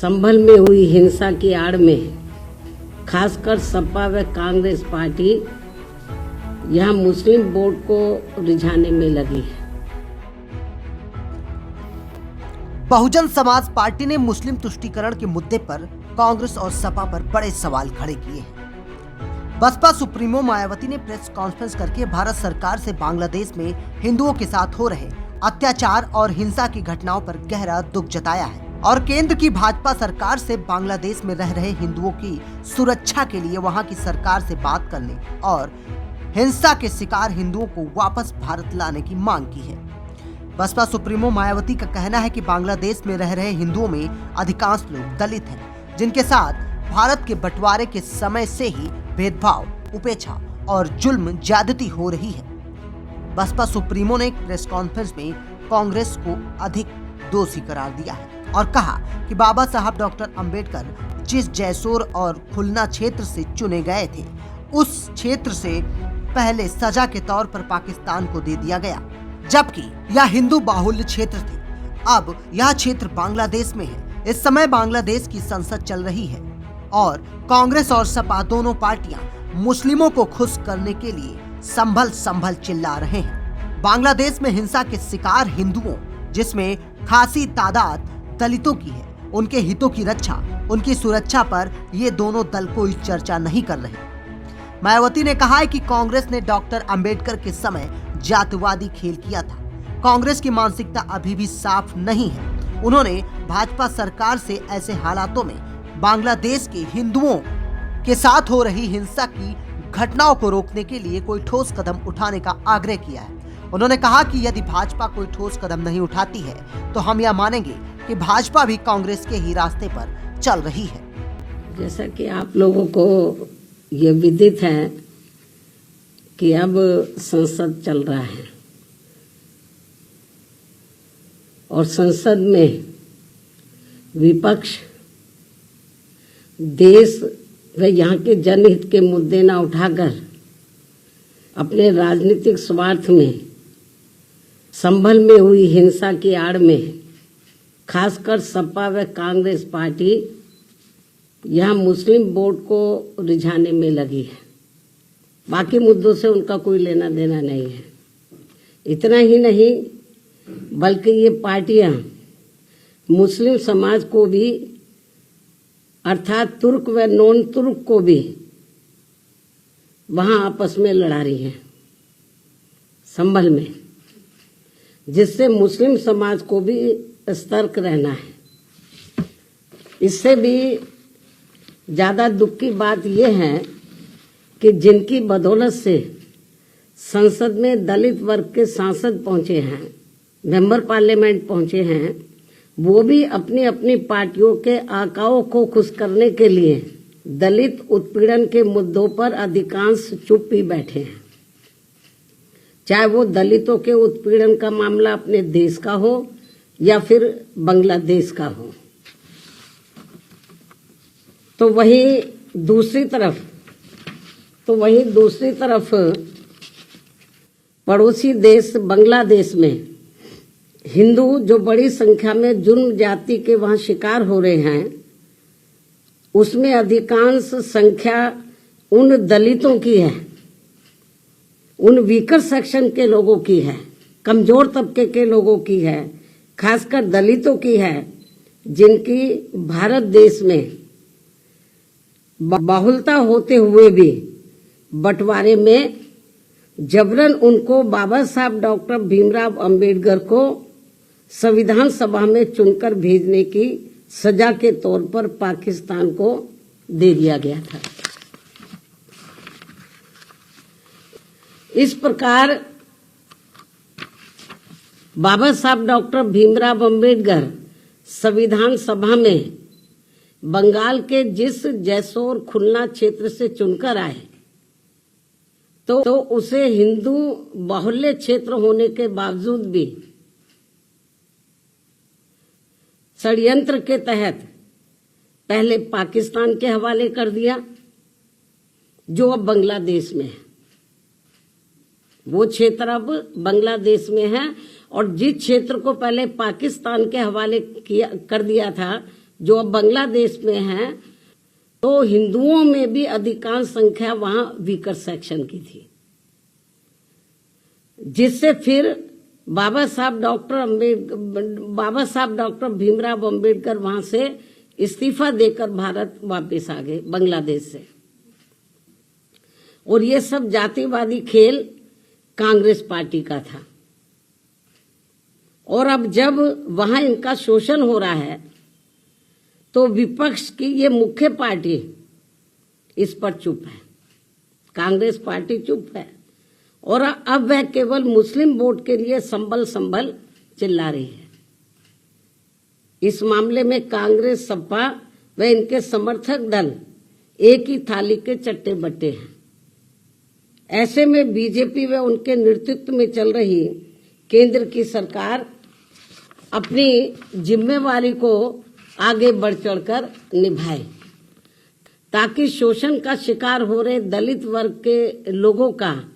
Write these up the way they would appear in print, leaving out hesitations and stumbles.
संभल में हुई हिंसा की आड़ में खासकर सपा व कांग्रेस पार्टी यहां मुस्लिम वोट को रिझाने में लगी है। बहुजन समाज पार्टी ने मुस्लिम तुष्टीकरण के मुद्दे पर कांग्रेस और सपा पर बड़े सवाल खड़े किए हैं। बसपा सुप्रीमो मायावती ने प्रेस कॉन्फ्रेंस करके भारत सरकार से बांग्लादेश में हिंदुओं के साथ हो रहे अत्याचार और हिंसा की घटनाओं पर गहरा दुख जताया है और केंद्र की भाजपा सरकार से बांग्लादेश में रह रहे हिंदुओं की सुरक्षा के लिए वहां की सरकार से बात करने और हिंसा के शिकार हिंदुओं को वापस भारत लाने की मांग की है। बसपा सुप्रीमो मायावती का कहना है कि बांग्लादेश में रह रहे हिंदुओं में अधिकांश लोग दलित हैं, जिनके साथ भारत के बंटवारे के समय से ही भेदभाव, उपेक्षा और जुल्म ज्यादती हो रही है। बसपा सुप्रीमो ने एक प्रेस कॉन्फ्रेंस में कांग्रेस को अधिक दोषी करार दिया है और कहा कि बाबा साहब डॉक्टर अंबेडकर जिस जैसोर और खुलना क्षेत्र से चुने गए थे, उस क्षेत्र से पहले सजा के तौर पर पाकिस्तान को दे दिया गया, जबकि यह हिंदू बाहुल्य क्षेत्र थे। अब यह क्षेत्र बांग्लादेश में है। इस समय बांग्लादेश की संसद चल रही है और कांग्रेस और सपा दोनों पार्टियां मुस्लिमों को खुश करने के लिए संभल संभल चिल्ला रहे हैं। बांग्लादेश में हिंसा के शिकार हिंदुओं, जिसमें खासी तादाद दलितों की है, उनके हितों की रक्षा, उनकी सुरक्षा पर ये दोनों दल कोई चर्चा नहीं कर रहे। मायावती ने कहा है कि कांग्रेस ने डॉक्टर अंबेडकर के समय जातिवादी खेल किया था। कांग्रेस की मानसिकता अभी भी साफ नहीं है। उन्होंने भाजपा सरकार से ऐसे हालातों में बांग्लादेश के हिंदुओं के साथ हो रही हिंसा की घटनाओं को रोकने के लिए कोई ठोस कदम उठाने का आग्रह किया है। उन्होंने कहा कि यदि भाजपा कोई ठोस कदम नहीं उठाती है तो हम यह मानेंगे कि भाजपा भी कांग्रेस के ही रास्ते पर चल रही है। जैसा कि आप लोगों को ये विदित है कि अब संसद चल रहा है और संसद में विपक्ष देश व यहाँ के जनहित के मुद्दे न उठाकर अपने राजनीतिक स्वार्थ में संभल में हुई हिंसा की आड़ में खासकर सपा व कांग्रेस पार्टी यहाँ मुस्लिम वोट को रिझाने में लगी है। बाकी मुद्दों से उनका कोई लेना देना नहीं है। इतना ही नहीं बल्कि ये पार्टियां मुस्लिम समाज को भी अर्थात तुर्क व नॉन तुर्क को भी वहां आपस में लड़ा रही हैं संभल में, जिससे मुस्लिम समाज को भी सतर्क रहना है। इससे भी ज्यादा दुख की बात यह है कि जिनकी बदौलत से संसद में दलित वर्ग के सांसद पहुंचे हैं, मेंबर पार्लियामेंट पहुंचे हैं, वो भी अपनी अपनी पार्टियों के आकाओं को खुश करने के लिए दलित उत्पीड़न के मुद्दों पर अधिकांश चुप ही बैठे हैं। चाहे वो दलितों के उत्पीड़न का मामला अपने देश का हो या फिर बांग्लादेश का हो। तो वहीं दूसरी तरफ पड़ोसी देश बांग्लादेश में हिंदू जो बड़ी संख्या में जुर्म जाति के वहां शिकार हो रहे हैं, उसमें अधिकांश संख्या उन दलितों की है, उन वीकर सेक्शन के लोगों की है, कमजोर तबके के लोगों की है, खासकर दलितों की है, जिनकी भारत देश में बाहुलता होते हुए भी बंटवारे में जबरन उनको बाबा साहब डॉक्टर भीमराव अंबेडकर को संविधान सभा में चुनकर भेजने की सजा के तौर पर पाकिस्तान को दे दिया गया था। इस प्रकार बाबा साहब डॉक्टर भीमराव अंबेडकर संविधान सभा में बंगाल के जिस जैसोर खुलना क्षेत्र से चुनकर आए, तो उसे हिंदू बाहुल्य क्षेत्र होने के बावजूद भी षड्यंत्र के तहत पहले पाकिस्तान के हवाले कर दिया, जो अब बांग्लादेश में है। वो क्षेत्र अब बांग्लादेश में है और जिस क्षेत्र को पहले पाकिस्तान के हवाले कर दिया था, जो अब बांग्लादेश में है, तो हिंदुओं में भी अधिकांश संख्या वहां वीकर सेक्शन की थी, जिससे फिर बाबा साहब डॉक्टर भीमराव अंबेडकर वहां से इस्तीफा देकर भारत वापस आ गए बांग्लादेश से। और ये सब जातिवादी खेल कांग्रेस पार्टी का था। और अब जब वहां इनका शोषण हो रहा है तो विपक्ष की ये मुख्य पार्टी इस पर चुप है, कांग्रेस पार्टी चुप है। और अब वह केवल मुस्लिम वोट के लिए संभल चिल्ला रही है। इस मामले में कांग्रेस, सपा व इनके समर्थक दल एक ही थाली के चट्टे बट्टे हैं। ऐसे में बीजेपी व उनके नेतृत्व में चल रही केंद्र की सरकार अपनी जिम्मेवारी को आगे बढ़ चढ़कर निभाए, ताकि शोषण का शिकार हो रहे दलित वर्ग के लोगों का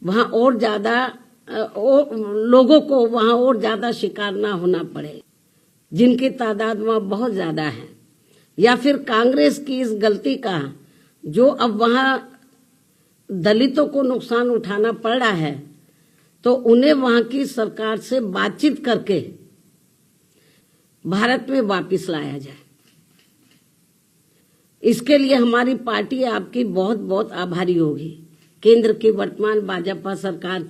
वहां और ज्यादा लोगों को वहां और ज्यादा शिकार ना होना पड़े, जिनकी तादाद वहां बहुत ज्यादा है। या फिर कांग्रेस की इस गलती का, जो अब वहां दलितों को नुकसान उठाना पड़ रहा है, तो उन्हें वहां की सरकार से बातचीत करके भारत में वापस लाया जाए। इसके लिए हमारी पार्टी आपकी बहुत बहुत आभारी होगी। केंद्र की वर्तमान भाजपा सरकार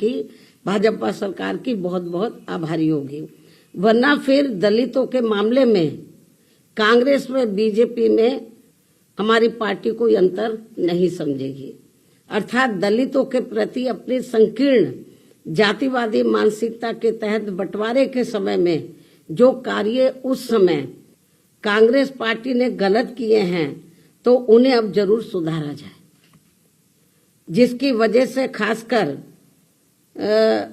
की बहुत बहुत आभारी होगी। वरना फिर दलितों के मामले में कांग्रेस में बीजेपी में हमारी पार्टी कोई अंतर नहीं समझेगी। अर्थात दलितों के प्रति अपनी संकीर्ण जातिवादी मानसिकता के तहत बंटवारे के समय में जो कार्य उस समय कांग्रेस पार्टी ने गलत किए हैं, तो उन्हें अब जरूर सुधारा जाए, जिसकी वजह से खासकर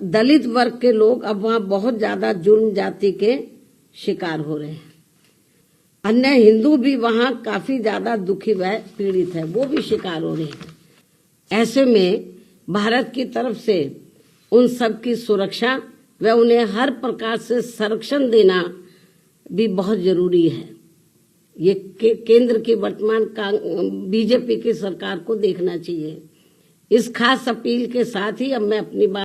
दलित वर्ग के लोग अब वहां बहुत ज्यादा जुर्म जाति के शिकार हो रहे हैं। अन्य हिंदू भी वहां काफी ज्यादा दुखी व पीड़ित है, वो भी शिकार हो रहे हैं। ऐसे में भारत की तरफ से उन सब की सुरक्षा व उन्हें हर प्रकार से संरक्षण देना भी बहुत जरूरी है। ये केंद्र की वर्तमान बीजेपी की सरकार को देखना चाहिए। इस खास अपील के साथ ही अब मैं अपनी बात